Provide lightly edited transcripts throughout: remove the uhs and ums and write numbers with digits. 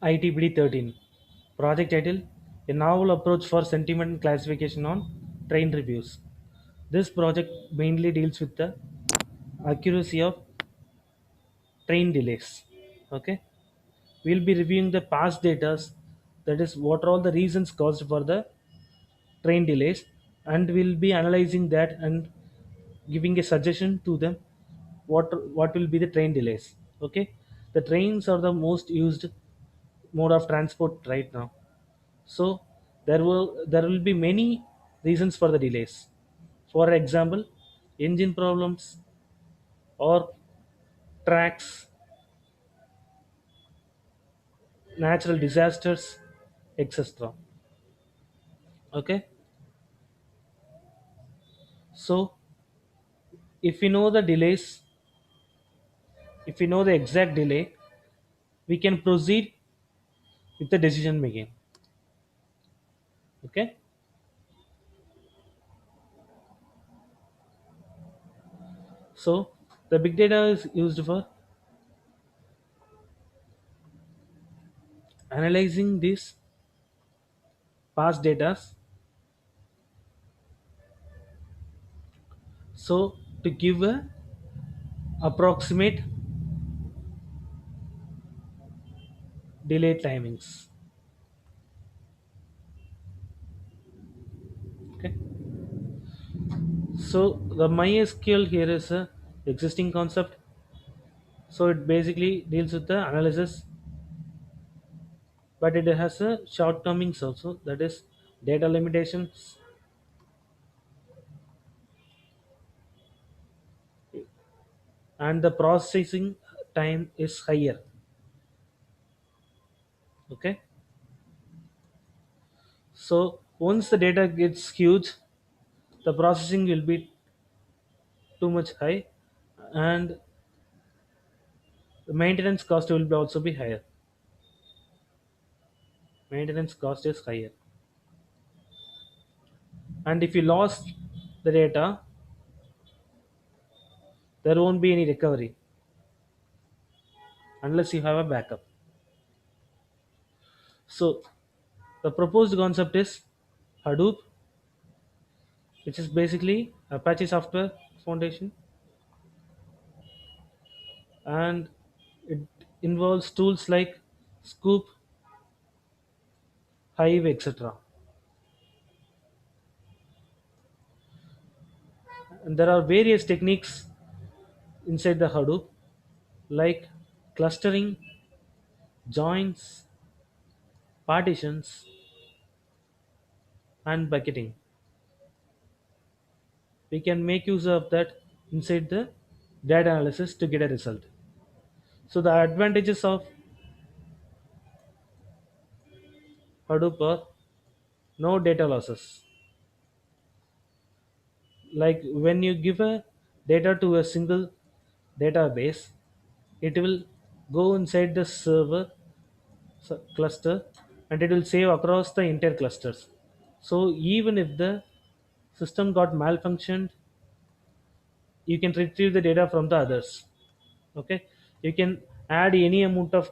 ITBD13. Project title: A Novel Approach for Sentiment Classification on Train Reviews. This project mainly deals with the accuracy of train delays. Okay, we'll be reviewing the past data, that is, what are all the reasons caused for the train delays, and we'll be analyzing that and giving a suggestion to them what will be the train delays. Okay, the trains are the most used mode of transport right now. So there will be many reasons for the delays. For example, engine problems or tracks, natural disasters, etc. Okay, so if we know the delays, if we know the exact delay, we can proceed with the decision making. Okay, so the big data is used for analyzing these past data, so to give a approximate delay timings. Okay, so the MySQL here is a existing concept. So it basically deals with the analysis, but it has a shortcomings also. That is data limitations and the processing time is higher. Okay, so once the data gets huge, the processing will be too much high, and the maintenance cost will be also be higher. Maintenance cost is higher, and if you lost the data, there won't be any recovery unless you have a backup. So the proposed concept is Hadoop, which is basically Apache Software Foundation, and it involves tools like Scoop, Hive, etc. And there are various techniques inside the Hadoop, like clustering, joins, partitions, and bucketing. We can make use of that inside the data analysis to get a result. So the advantages of Hadoop are no data losses. Like when you give a data to a single database, it will go inside the server cluster, and it will save across the entire clusters. So even if the system got malfunctioned, you can retrieve the data from the others. Okay, you can add any amount of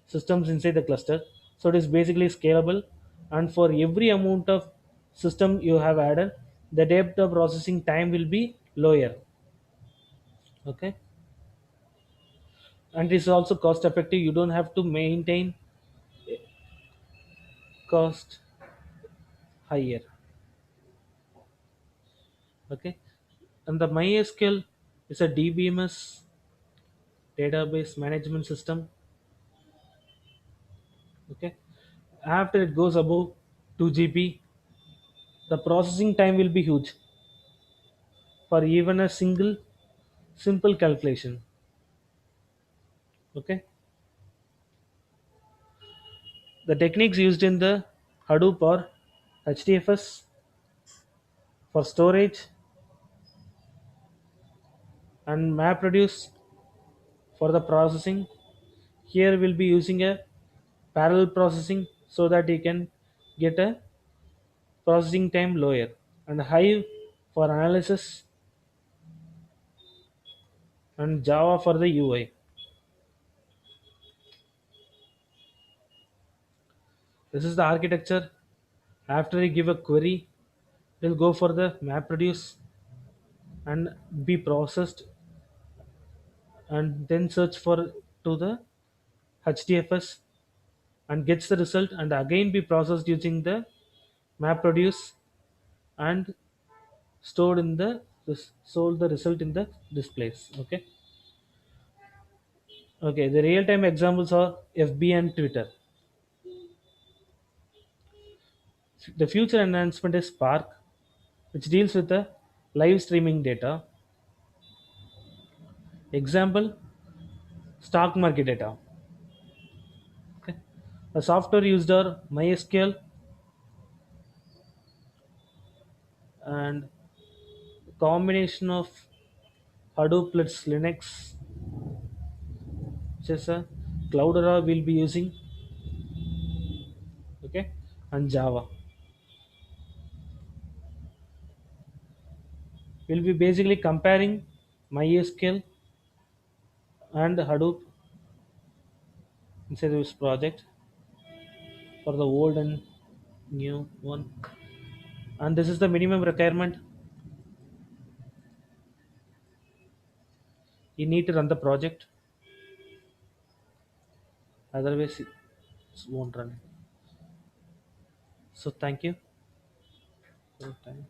systems inside the cluster, so it is basically scalable, and for every amount of system you have added, the data processing time will be lower. Okay, and it is also cost effective. You don't have to maintain cost higher. Okay, and the MySQL is a DBMS, database management system. Okay, after it goes above 2 GB, the processing time will be huge for even a single simple calculation. Okay, the techniques used in the Hadoop are HDFS for storage and MapReduce for the processing. Here we'll be using a parallel processing so that you can get a processing time lower, and Hive for analysis, and Java for the UI. This is the architecture. After you give a query, it will go for the map produce and be processed and then search for to the HDFS and gets the result and again be processed using the map produce and stored in the sold the result in the displays. Okay. Okay, the real time examples are FB and Twitter. The future enhancement is Spark, which deals with the live streaming data. Example, stock market data. Okay. The software used are MySQL and combination of Hadoop plus Linux, which is a Cloudera will be using, okay, and Java. We'll be basically comparing MySQL and Hadoop inside this project for the old and new one. And this is the minimum requirement. You need to run the project, otherwise it won't run. So thank you for your time.